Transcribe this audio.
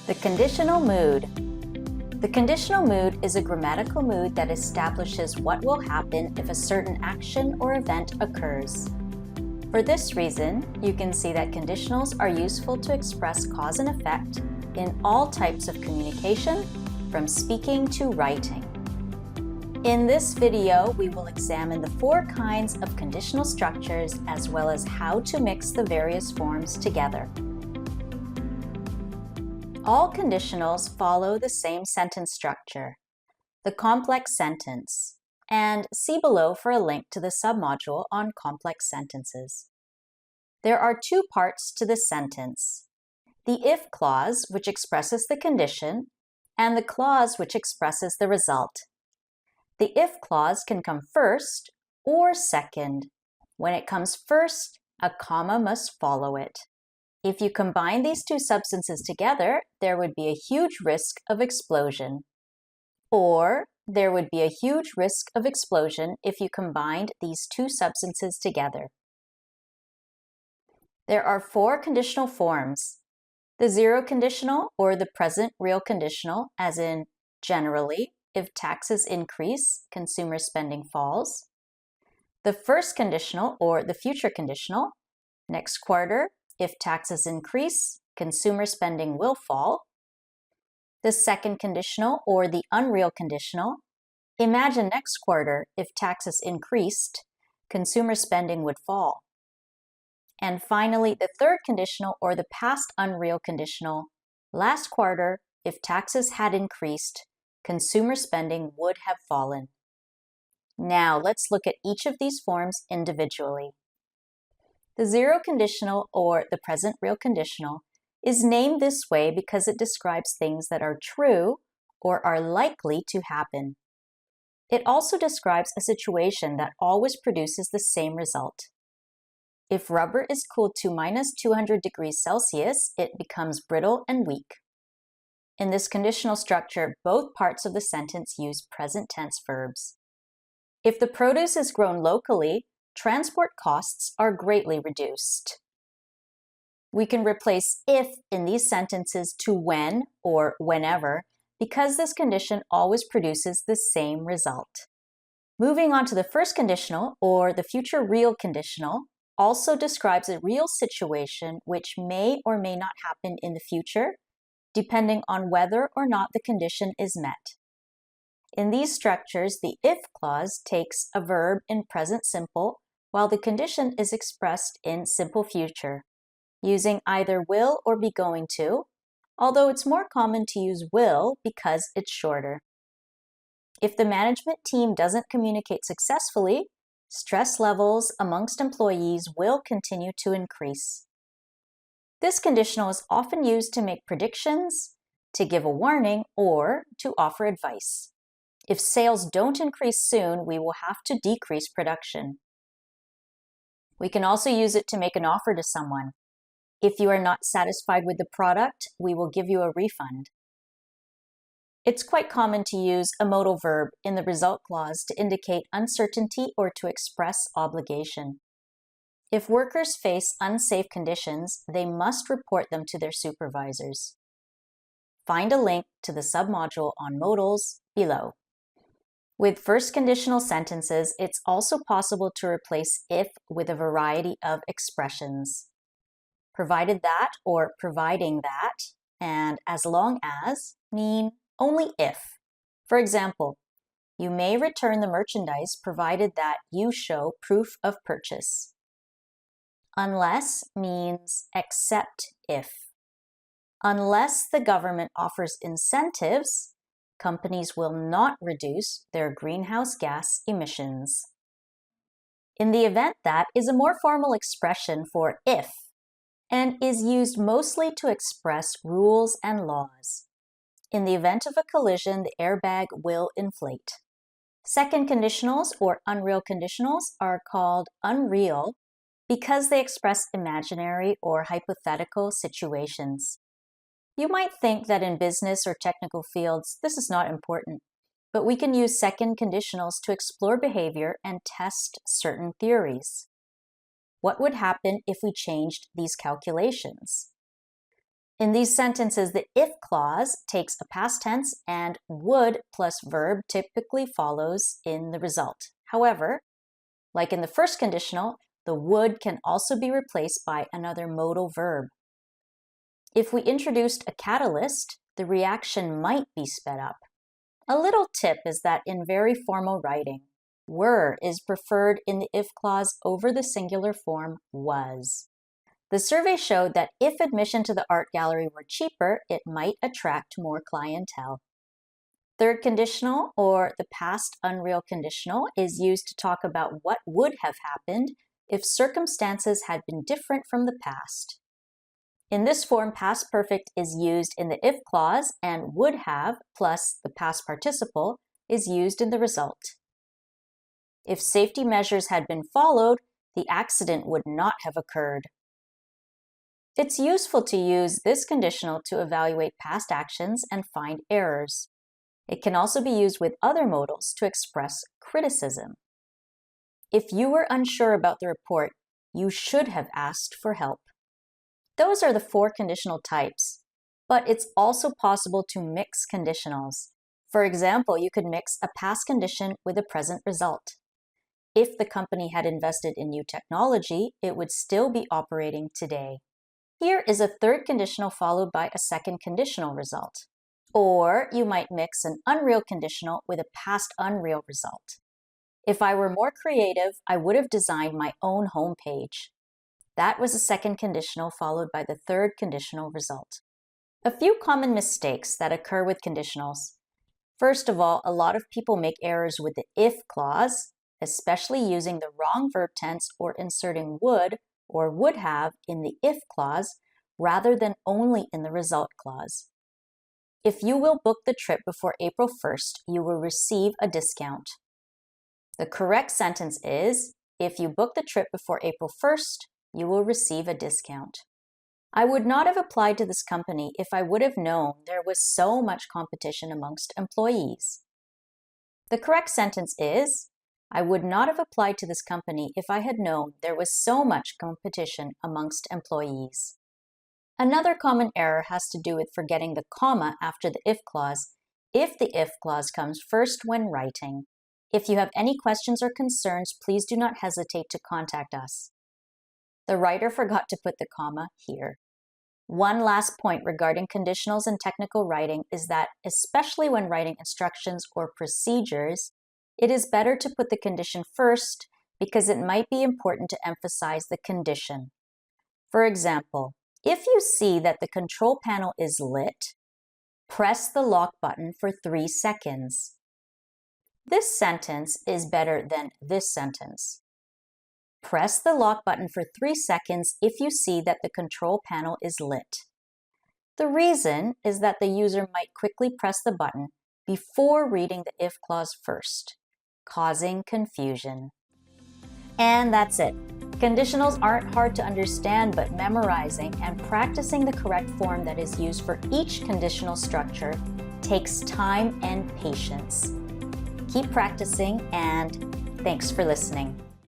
The conditional mood. The conditional mood is a grammatical mood that establishes what will happen if a certain action or event occurs. For this reason, you can see that conditionals are useful to express cause and effect in all types of communication, from speaking to writing. In this video, we will examine the 4 kinds of conditional structures as well as how to mix the various forms together. All conditionals follow the same sentence structure, the complex sentence, and see below for a link to the submodule on complex sentences. There are 2 parts to the sentence: the if clause, which expresses the condition, and the clause which expresses the result. The if clause can come first or second. When it comes first, a comma must follow it. If you combine these 2 substances together, there would be a huge risk of explosion. Or there would be a huge risk of explosion if you combined these 2 substances together. There are 4 conditional forms: the zero conditional or the present real conditional, as in generally, if taxes increase, consumer spending falls. The first conditional or the future conditional, next quarter, if taxes increase, consumer spending will fall. The second conditional or the unreal conditional, imagine next quarter, if taxes increased, consumer spending would fall. And finally, the third conditional or the past unreal conditional, last quarter, if taxes had increased, consumer spending would have fallen. Now let's look at each of these forms individually. The zero conditional or the present real conditional is named this way because it describes things that are true or are likely to happen. It also describes a situation that always produces the same result. If rubber is cooled to -200 degrees Celsius, it becomes brittle and weak. In this conditional structure, both parts of the sentence use present tense verbs. If the produce is grown locally, transport costs are greatly reduced. We can replace if in these sentences to when or whenever because this condition always produces the same result. Moving on to the first conditional or the future real conditional also describes a real situation which may or may not happen in the future, depending on whether or not the condition is met. In these structures, the if clause takes a verb in present simple, while the condition is expressed in simple future, using either will or be going to, although it's more common to use will because it's shorter. If the management team doesn't communicate successfully, stress levels amongst employees will continue to increase. This conditional is often used to make predictions, to give a warning, or to offer advice. If sales don't increase soon, we will have to decrease production. We can also use it to make an offer to someone. If you are not satisfied with the product, we will give you a refund. It's quite common to use a modal verb in the result clause to indicate uncertainty or to express obligation. If workers face unsafe conditions, they must report them to their supervisors. Find a link to the submodule on modals below. With first conditional sentences, it's also possible to replace if with a variety of expressions. Provided that or providing that, and as long as mean only if. For example, you may return the merchandise provided that you show proof of purchase. Unless means except if. Unless the government offers incentives, companies will not reduce their greenhouse gas emissions. In the event that is a more formal expression for if and is used mostly to express rules and laws. In the event of a collision, the airbag will inflate. Second conditionals or unreal conditionals are called unreal because they express imaginary or hypothetical situations. You might think that in business or technical fields, this is not important, but we can use second conditionals to explore behavior and test certain theories. What would happen if we changed these calculations? In these sentences, the if clause takes a past tense and would plus verb typically follows in the result. However, like in the first conditional, the would can also be replaced by another modal verb. If we introduced a catalyst, the reaction might be sped up. A little tip is that in very formal writing, were is preferred in the if clause over the singular form was. The survey showed that if admission to the art gallery were cheaper, it might attract more clientele. Third conditional, or the past unreal conditional, is used to talk about what would have happened if circumstances had been different from the past. In this form, past perfect is used in the if clause, and would have plus the past participle is used in the result. If safety measures had been followed, the accident would not have occurred. It's useful to use this conditional to evaluate past actions and find errors. It can also be used with other modals to express criticism. If you were unsure about the report, you should have asked for help. Those are the 4 conditional types, but it's also possible to mix conditionals. For example, you could mix a past condition with a present result. If the company had invested in new technology, it would still be operating today. Here is a third conditional followed by a second conditional result. Or you might mix an unreal conditional with a past unreal result. If I were more creative, I would have designed my own homepage. That was a second conditional followed by the third conditional result. A few common mistakes that occur with conditionals. First of all, a lot of people make errors with the if clause, especially using the wrong verb tense or inserting would or would have in the if clause rather than only in the result clause. If you will book the trip before April 1st, you will receive a discount. The correct sentence is, if you book the trip before April 1st, you will receive a discount. I would not have applied to this company if I would have known there was so much competition amongst employees. The correct sentence is, I would not have applied to this company if I had known there was so much competition amongst employees. Another common error has to do with forgetting the comma after the if clause, if the if clause comes first when writing. If you have any questions or concerns, please do not hesitate to contact us. The writer forgot to put the comma here. One last point regarding conditionals in technical writing is that, especially when writing instructions or procedures, it is better to put the condition first because it might be important to emphasize the condition. For example, if you see that the control panel is lit, press the lock button for 3 seconds. This sentence is better than this sentence. Press the lock button for 3 seconds if you see that the control panel is lit. The reason is that the user might quickly press the button before reading the if clause first, causing confusion. And that's it. Conditionals aren't hard to understand, but memorizing and practicing the correct form that is used for each conditional structure takes time and patience. Keep practicing, and thanks for listening.